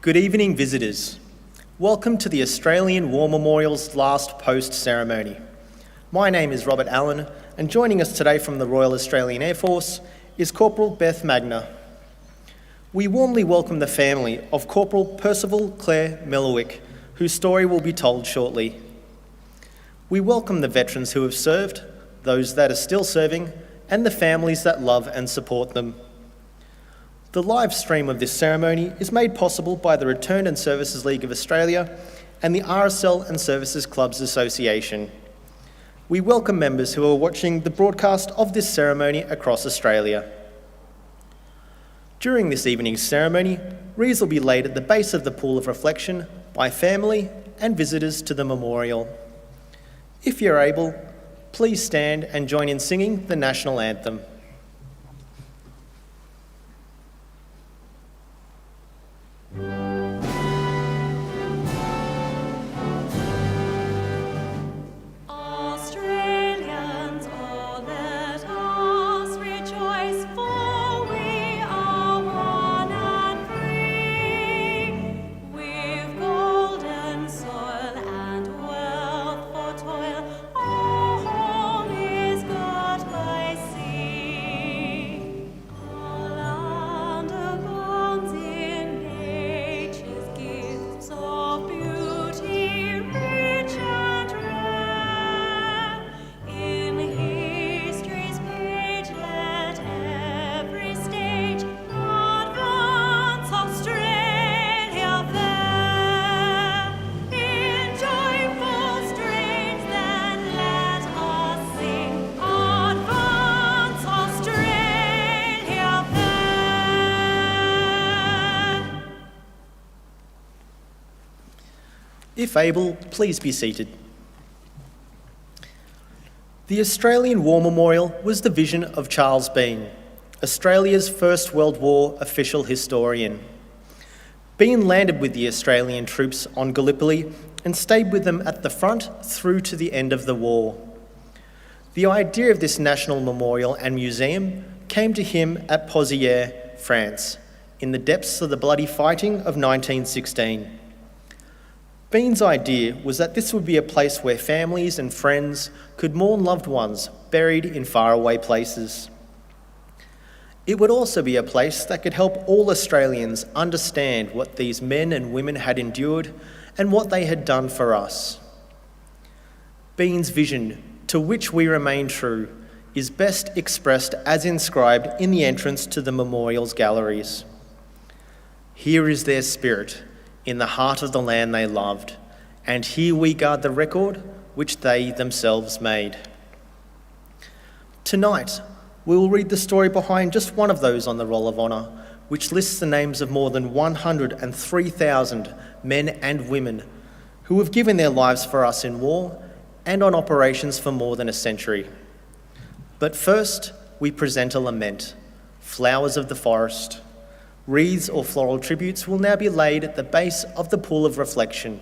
Good evening, visitors. Welcome to the Australian War Memorial's last post ceremony. My name is Robert Allen, and joining us today from the Royal Australian Air Force is Corporal Beth Magna. We warmly welcome the family of Corporal Percival Clair Millowick, whose story will be told shortly. We welcome the veterans who have served, those that are still serving, and the families that love and support them. The live stream of this ceremony is made possible by the Returned and Services League of Australia and the RSL and Services Clubs Association. We welcome members who are watching the broadcast of this ceremony across Australia. During this evening's ceremony, wreaths will be laid at the base of the pool of reflection by family and visitors to the memorial. If you're able, please stand and join in singing the national anthem. If able, please be seated. The Australian War Memorial was the vision of Charles Bean, Australia's First World War official historian. Bean landed with the Australian troops on Gallipoli and stayed with them at the front through to the end of the war. The idea of this national memorial and museum came to him at Pozières, France, in the depths of the bloody fighting of 1916. Bean's idea was that this would be a place where families and friends could mourn loved ones buried in faraway places. It would also be a place that could help all Australians understand what these men and women had endured and what they had done for us. Bean's vision, to which we remain true, is best expressed as inscribed in the entrance to the memorial's galleries. Here is their spirit, in the heart of the land they loved, and here we guard the record which they themselves made. Tonight, we will read the story behind just one of those on the Roll of Honour, which lists the names of more than 103,000 men and women who have given their lives for us in war and on operations for more than a century. But first, we present a lament, Flowers of the Forest. Wreaths or floral tributes will now be laid at the base of the pool of reflection.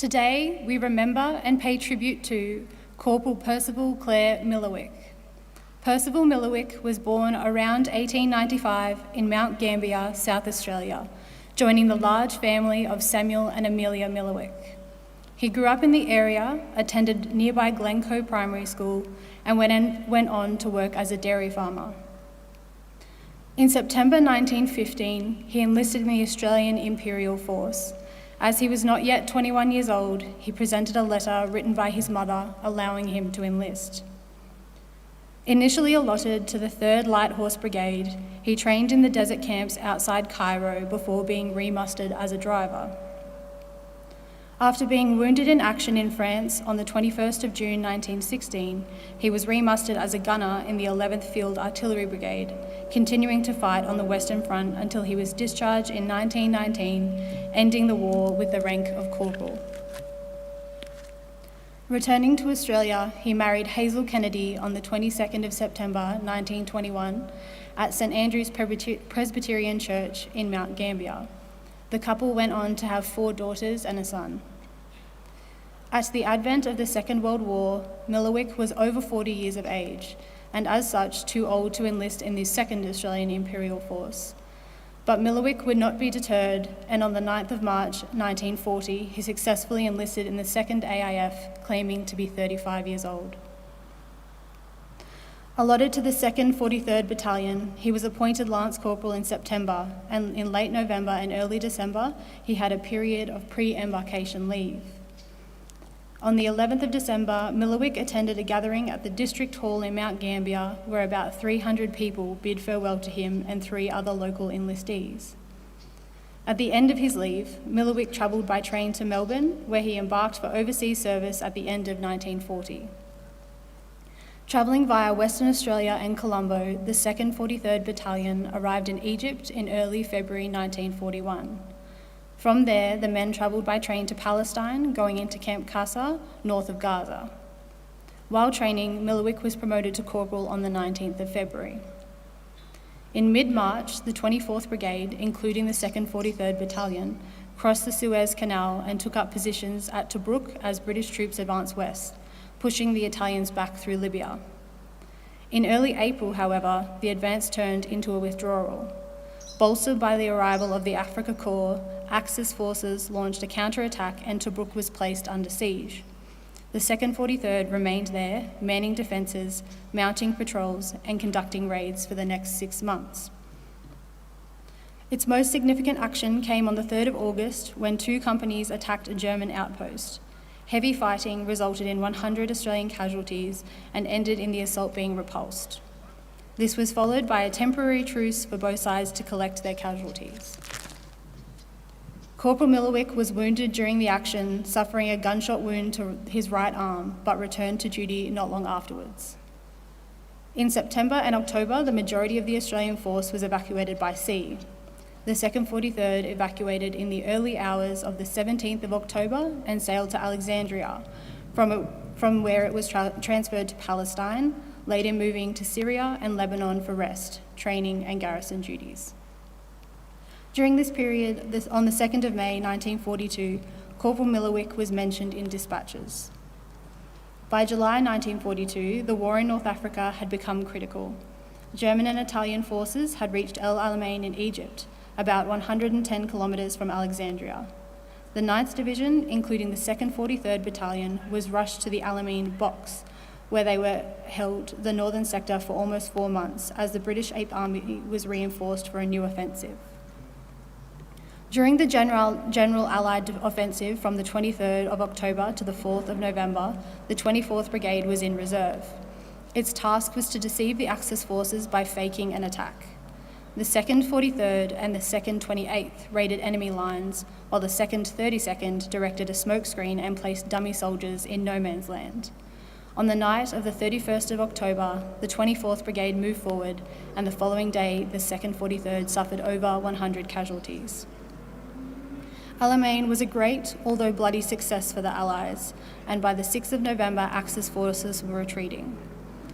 Today, we remember and pay tribute to Corporal Percival Clair Millowick. Percival Millowick was born around 1895 in Mount Gambier, South Australia, joining the large family of Samuel and Amelia Millowick. He grew up in the area, attended nearby Glencoe Primary School, and went on to work as a dairy farmer. In September 1915, he enlisted in the Australian Imperial Force. As he was not yet 21 years old, he presented a letter written by his mother allowing him to enlist. Initially allotted to the 3rd Light Horse Brigade, he trained in the desert camps outside Cairo before being remustered as a driver. After being wounded in action in France on the 21st of June 1916, he was remustered as a gunner in the 11th Field Artillery Brigade, continuing to fight on the Western Front until he was discharged in 1919, ending the war with the rank of corporal. Returning to Australia, he married Hazel Kennedy on the 22nd of September 1921 at St Andrew's Presbyterian Church in Mount Gambier. The couple went on to have 4 daughters and a son. At the advent of the Second World War, Millowick was over 40 years of age, and as such too old to enlist in the 2nd Australian Imperial Force. But Millowick would not be deterred, and on the 9th of March 1940, he successfully enlisted in the 2nd AIF, claiming to be 35 years old. Allotted to the 2nd 43rd Battalion, he was appointed Lance Corporal in September, and in late November and early December, he had a period of pre-embarkation leave. On the 11th of December, Millowick attended a gathering at the District Hall in Mount Gambier, where about 300 people bid farewell to him and 3 other local enlistees. At the end of his leave, Millowick travelled by train to Melbourne, where he embarked for overseas service at the end of 1940. Travelling via Western Australia and Colombo, the 2nd 43rd Battalion arrived in Egypt in early February 1941. From there, the men travelled by train to Palestine, going into Camp Qasr, north of Gaza. While training, Millowick was promoted to corporal on the 19th of February. In mid-March, the 24th Brigade, including the 2nd 43rd Battalion, crossed the Suez Canal and took up positions at Tobruk as British troops advanced west, pushing the Italians back through Libya. In early April, however, the advance turned into a withdrawal. Bolstered by the arrival of the Afrika Korps, Axis forces launched a counterattack and Tobruk was placed under siege. The 2nd 43rd remained there, manning defences, mounting patrols, and conducting raids for the next 6 months. Its most significant action came on the 3rd of August when 2 companies attacked a German outpost. Heavy fighting resulted in 100 Australian casualties and ended in the assault being repulsed. This was followed by a temporary truce for both sides to collect their casualties. Corporal Millowick was wounded during the action, suffering a gunshot wound to his right arm, but returned to duty not long afterwards. In September and October, the majority of the Australian force was evacuated by sea. The 2nd 43rd evacuated in the early hours of the 17th of October and sailed to Alexandria, from where it was transferred to Palestine, later moving to Syria and Lebanon for rest, training and garrison duties. During this period, on the 2nd of May 1942, Corporal Millowick was mentioned in dispatches. By July 1942, the war in North Africa had become critical. German and Italian forces had reached El Alamein in Egypt, about 110 kilometres from Alexandria. The 9th Division, including the 2nd 43rd Battalion, was rushed to the Alamein Box, where they were held the northern sector for almost 4 months, as the British 8th Army was reinforced for a new offensive. During the General Allied offensive from the 23rd of October to the 4th of November, the 24th Brigade was in reserve. Its task was to deceive the Axis forces by faking an attack. The 2nd 43rd and the 2nd 28th raided enemy lines, while the 2nd 32nd directed a smokescreen and placed dummy soldiers in no man's land. On the night of the 31st of October, the 24th Brigade moved forward, and the following day, the 2nd 43rd suffered over 100 casualties. Alamein was a great, although bloody, success for the Allies, and by the 6th of November, Axis forces were retreating.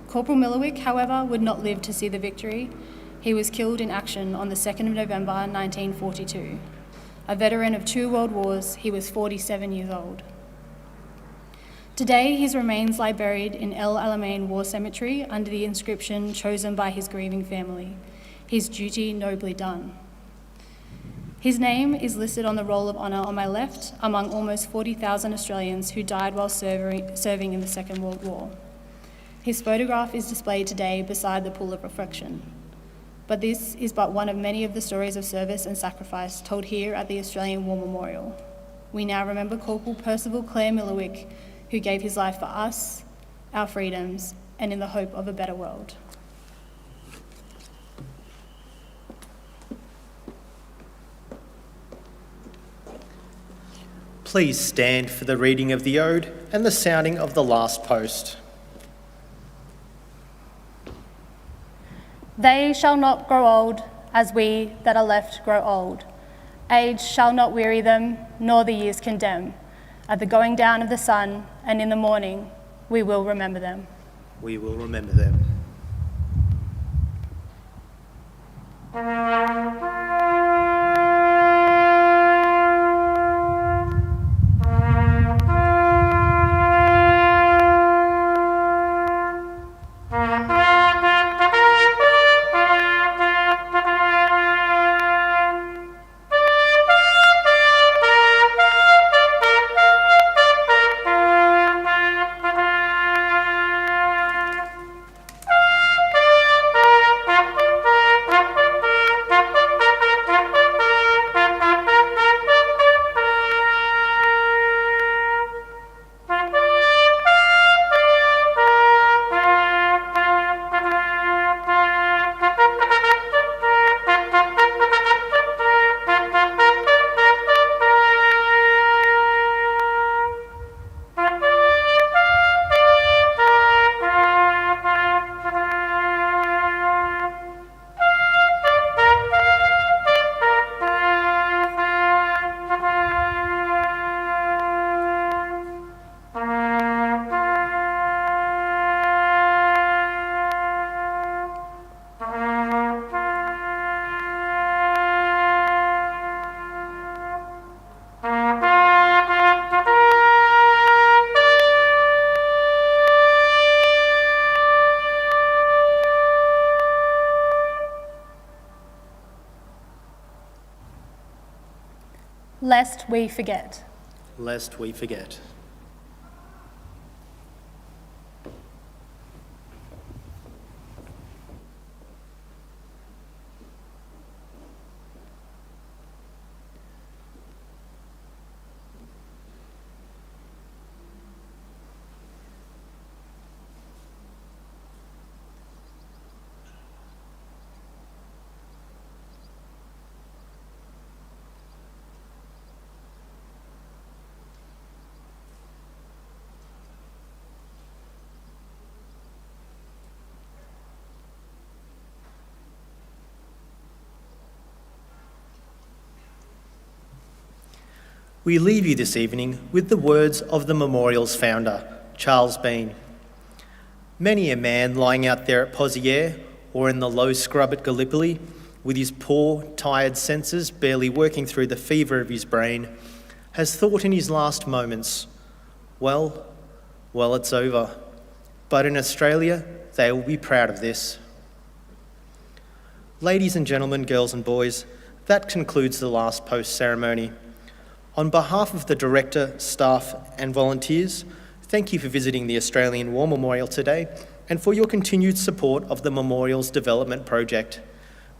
Corporal Millowick, however, would not live to see the victory. He was killed in action on the 2nd of November 1942. A veteran of 2 world wars, he was 47 years old. Today, his remains lie buried in El Alamein War Cemetery under the inscription chosen by his grieving family, "His duty nobly done." His name is listed on the Roll of Honour on my left among almost 40,000 Australians who died while serving in the Second World War. His photograph is displayed today beside the pool of reflection. But this is but one of many of the stories of service and sacrifice told here at the Australian War Memorial. We now remember Corporal Percival Clair Millowick, who gave his life for us, our freedoms, and in the hope of a better world. Please stand for the reading of the ode and the sounding of the last post. They shall not grow old as we that are left grow old. Age shall not weary them, nor the years condemn. At the going down of the sun and in the morning, we will remember them. We will remember them. Lest we forget. Lest we forget. We leave you this evening with the words of the memorial's founder, Charles Bean. Many a man lying out there at Pozières or in the low scrub at Gallipoli, with his poor, tired senses barely working through the fever of his brain, has thought in his last moments, well, it's over. But in Australia, they will be proud of this. Ladies and gentlemen, girls and boys, that concludes the last post ceremony. On behalf of the Director, staff and volunteers, thank you for visiting the Australian War Memorial today and for your continued support of the Memorial's development project.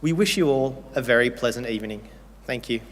We wish you all a very pleasant evening. Thank you.